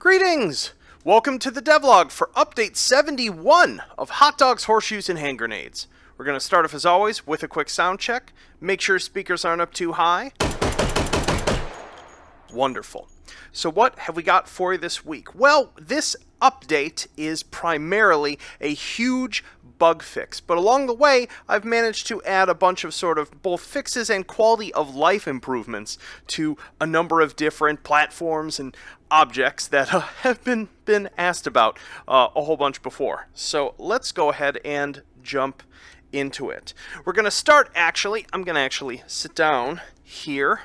Greetings! Welcome to the devlog for update 71 of Hot Dogs, Horseshoes, and Hand Grenades. We're going to start off as always with a quick sound check. Make sure speakers aren't up too high. Wonderful. So what have we got for you this week? Well, this update is primarily a huge bug fix, but along the way I've managed to add a bunch of sort of both fixes and quality of life improvements to a number of different platforms and objects that have been asked about a whole bunch before. So let's go ahead and jump into it. We're going to start I'm going to actually sit down here.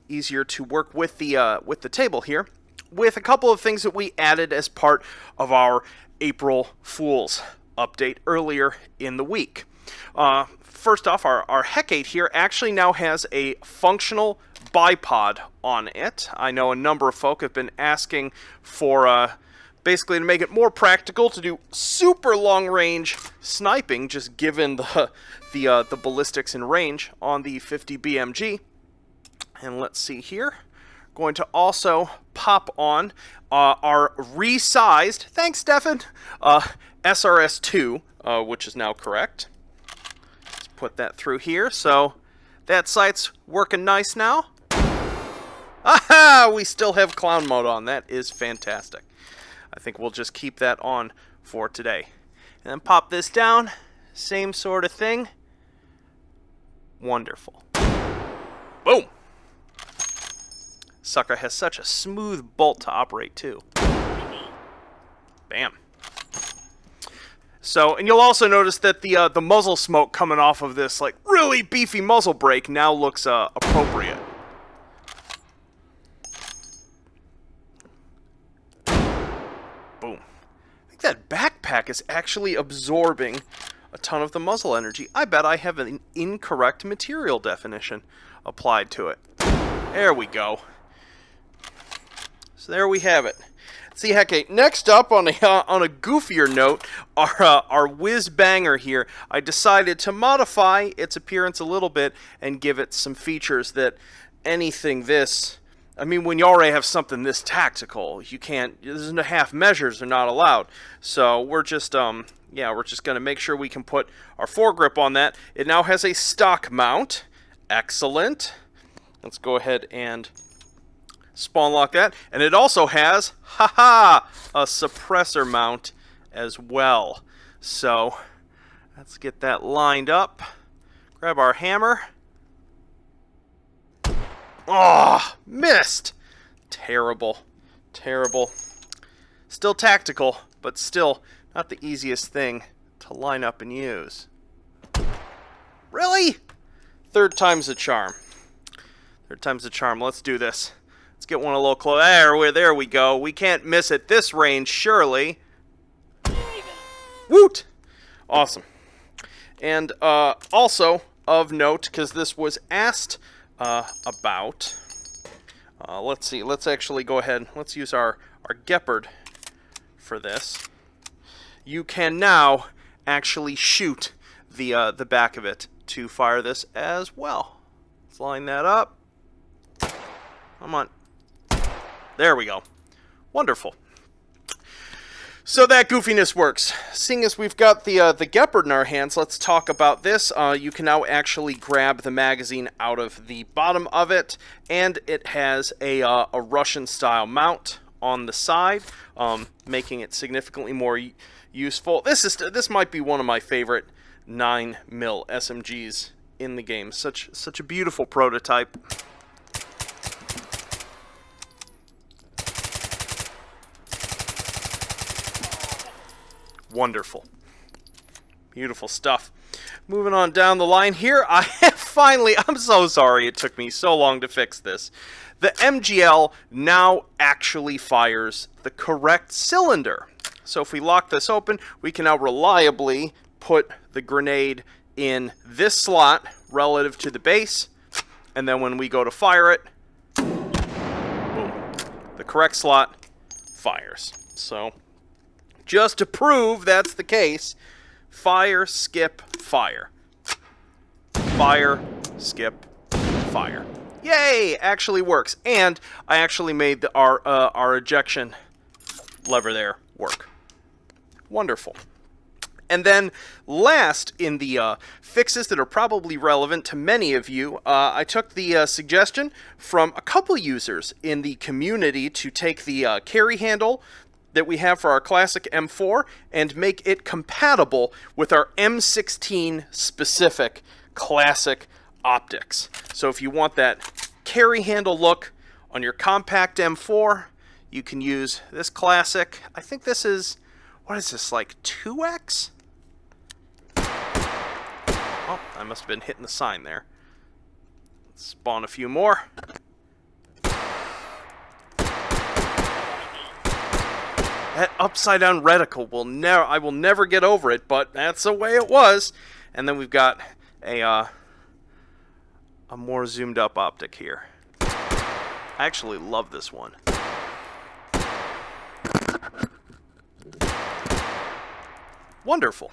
Easier to work with the table here, with a couple of things that we added as part of our April Fool's update earlier in the week. First off, our H3VR here actually now has a functional Bipod on it. I know a number of folk have been asking for basically to make it more practical to do super long-range sniping, just given the ballistics and range on the 50 BMG. And let's see here. Going to also pop on our resized, thanks Stefan, SRS-2, which is now correct. Let's put that through here. So that sight's working nice now. Aha! We still have clown mode on. That is fantastic. I think we'll just keep that on for today. And then pop this down. Same sort of thing. Wonderful. Boom! Sucker has such a smooth bolt to operate too. Bam. So, and you'll also notice that the muzzle smoke coming off of this like really beefy muzzle brake now looks appropriate. Boom. I think that backpack is actually absorbing a ton of the muzzle energy. I bet I have an incorrect material definition applied to it. There we go. So there we have it. See, heck, next up on a goofier note, our whiz banger here. I decided to modify its appearance a little bit and give it some features that anything this. I mean, when you already have something this tactical, you can't. There's no half measures are not allowed. So we're just we're just gonna make sure we can put our foregrip on that. It now has a stock mount. Excellent. Let's go ahead and spawn lock that, and it also has, a suppressor mount as well. So let's get that lined up. Grab our hammer. Oh, missed! Terrible, terrible. Still tactical, but still not the easiest thing to line up and use. Really? Third time's a charm. Third time's the charm. Let's do this. Let's get one a little close. There we go. We can't miss at this range, surely. Woot! Awesome. And also of note, because this was asked about. Let's see. Let's actually go ahead. Let's use our Gepard for this. You can now actually shoot the back of it to fire this as well. Let's line that up. Come on. There we go. Wonderful. So that goofiness works. Seeing as we've got the Gepard in our hands, let's talk about this. You can now actually grab the magazine out of the bottom of it, and it has a Russian-style mount on the side, making it significantly more useful. This might be one of my favorite 9mm SMGs in the game. Such a beautiful prototype. Wonderful. Beautiful stuff. Moving on down the line here, I'm so sorry it took me so long to fix this. The MGL now actually fires the correct cylinder. So if we lock this open, we can now reliably put the grenade in this slot relative to the base, and then when we go to fire it, boom, the correct slot fires. So just to prove that's the case, fire, skip, fire. Fire, skip, fire. Yay! Actually works. And I actually made our ejection lever there work. Wonderful. And then last in the fixes that are probably relevant to many of you, I took the suggestion from a couple users in the community to take the carry handle that we have for our classic M4 and make it compatible with our M16 specific classic optics. So if you want that carry handle look on your compact M4, you can use this classic. I think this is, what is this, like 2X? Oh, I must have been hitting the sign there. Let's spawn a few more. That upside down reticle I will never get over it, but that's the way it was. And then we've got a more zoomed up optic here. I actually love this one. Wonderful.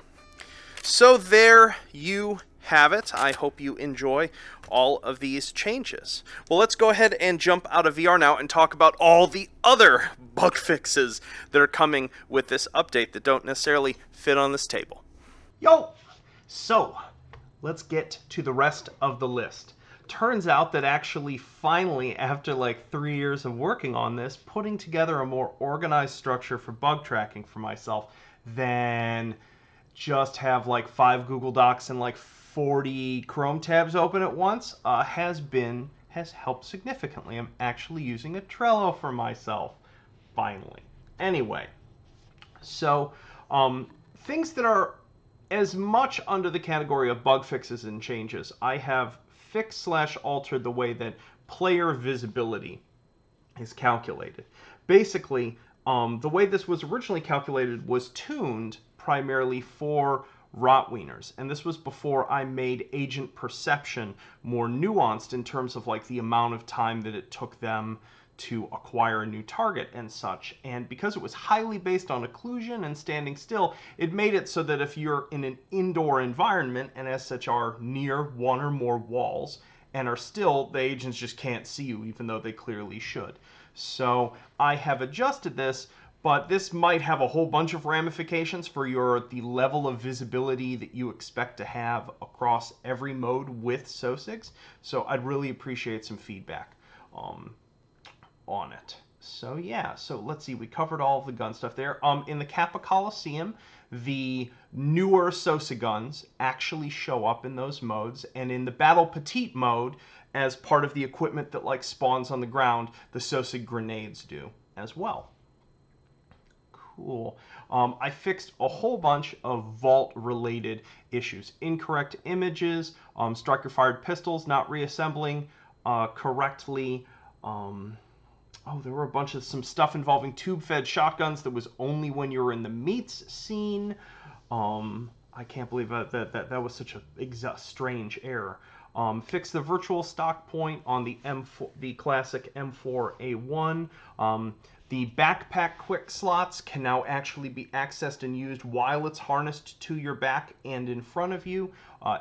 So there you have it. I hope you enjoy all of these changes. Well, let's go ahead and jump out of VR now and talk about all the other bug fixes that are coming with this update that don't necessarily fit on this table. Yo! So, let's get to the rest of the list. Turns out that actually, finally, after like 3 years of working on this, putting together a more organized structure for bug tracking for myself than just have like 5 Google Docs and like 40 Chrome tabs open at once has helped significantly. I'm actually using a Trello for myself, finally. Anyway, so things that are as much under the category of bug fixes and changes, I have fixed/altered the way that player visibility is calculated. Basically, the way this was originally calculated was tuned primarily for Rotwieners, and this was before I made agent perception more nuanced in terms of like the amount of time that it took them to acquire a new target and such. And because it was highly based on occlusion and standing still, it made it so that if you're in an indoor environment and as such are near one or more walls and are still, the agents just can't see you even though they clearly should. So I have adjusted this, but this might have a whole bunch of ramifications for the level of visibility that you expect to have across every mode with SOSIGs. So I'd really appreciate some feedback on it. So yeah, so let's see, we covered all of the gun stuff there. In the Kappa Coliseum, the newer SOSIG guns actually show up in those modes, and in the Battle Petite mode, as part of the equipment that like spawns on the ground, the SOSIG grenades do as well. Cool. I fixed a whole bunch of vault-related issues. Incorrect images, striker-fired pistols not reassembling correctly. Oh, there were a bunch of some stuff involving tube-fed shotguns that was only when you were in the meats scene. I can't believe that was such a strange error. Fix the virtual stock point on the classic M4A1. The backpack quick slots can now actually be accessed and used while it's harnessed to your back and in front of you,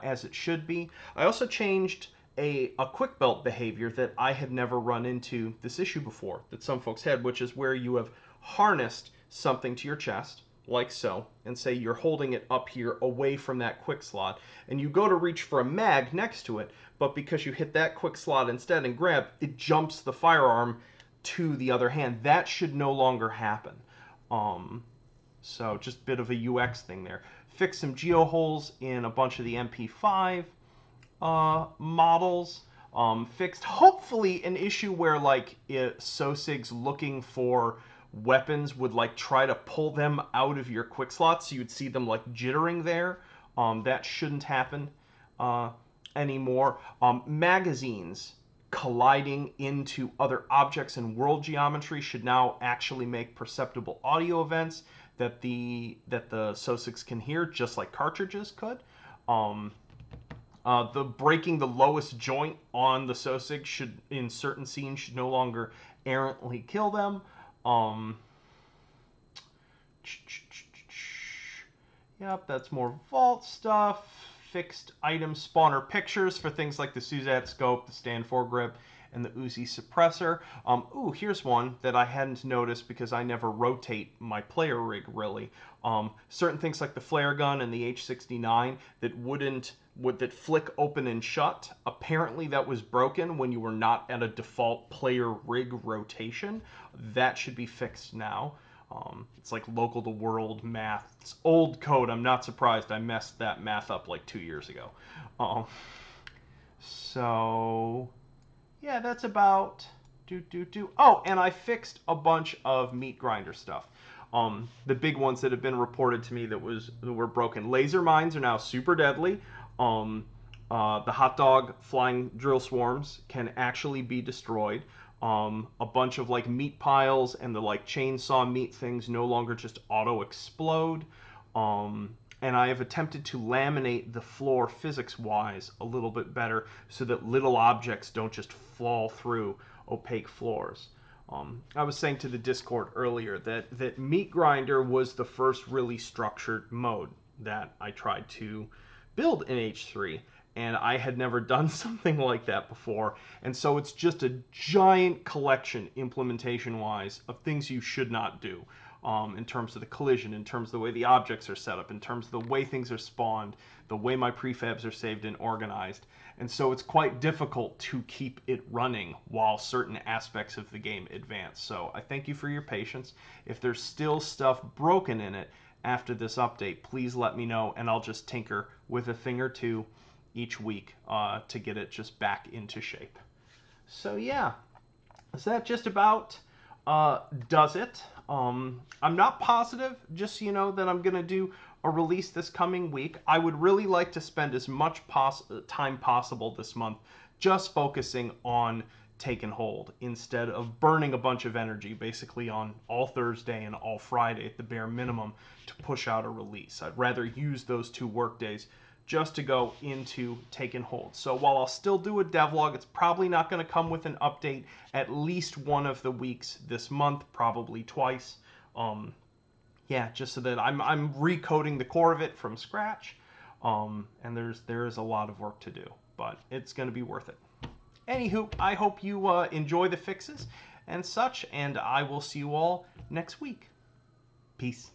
as it should be. I also changed a quick belt behavior that I had never run into this issue before, that some folks had, which is where you have harnessed something to your chest, like so, and say you're holding it up here away from that quick slot, and you go to reach for a mag next to it, but because you hit that quick slot instead and grab, it jumps the firearm to the other hand. That should no longer happen. So just a bit of a UX thing there. Fix some geo holes in a bunch of the MP5 models. Fixed hopefully an issue where like SOSIGs looking for weapons would like try to pull them out of your quick slots, so you'd see them like jittering there. That shouldn't happen anymore. Magazines colliding into other objects in world geometry should now actually make perceptible audio events that the SOSIGs can hear, just like cartridges could. The breaking the lowest joint on the SOSIG should, in certain scenes, should no longer errantly kill them. Yep, that's more vault stuff. Fixed item spawner pictures for things like the Suzat scope, the stand foregrip, and the Uzi suppressor. Ooh, here's one that I hadn't noticed because I never rotate my player rig really. Certain things like the flare gun and the H69 that flick open and shut. Apparently that was broken when you were not at a default player rig rotation. That should be fixed now. It's like local to world math. It's old code. I'm not surprised I messed that math up like 2 years ago. So yeah, that's about Oh, and I fixed a bunch of meat grinder stuff. The big ones that have been reported to me that were broken. Laser mines are now super deadly. The hot dog flying drill swarms can actually be destroyed. A bunch of like meat piles and the like chainsaw meat things no longer just auto explode. And I have attempted to laminate the floor physics-wise a little bit better so that little objects don't just fall through opaque floors. I was saying to the Discord earlier that Meat Grinder was the first really structured mode that I tried to build in H3, and I had never done something like that before. And so it's just a giant collection, implementation-wise, of things you should not do. In terms of the collision, in terms of the way the objects are set up, in terms of the way things are spawned, the way my prefabs are saved and organized. And so it's quite difficult to keep it running while certain aspects of the game advance. So I thank you for your patience. If there's still stuff broken in it after this update, please let me know, and I'll just tinker with a thing or two each week to get it just back into shape. So yeah, is that just about does it? I'm not positive, just so you know, that I'm going to do a release this coming week. I would really like to spend as much time possible this month just focusing on Take and Hold instead of burning a bunch of energy basically on all Thursday and all Friday at the bare minimum to push out a release. I'd rather use those 2 work days just to go into Take and Hold. So while I'll still do a devlog, it's probably not going to come with an update at least one of the weeks this month, probably twice. Yeah, just so that I'm recoding the core of it from scratch. And there is a lot of work to do, but it's going to be worth it. Anywho, I hope you enjoy the fixes and such, and I will see you all next week. Peace.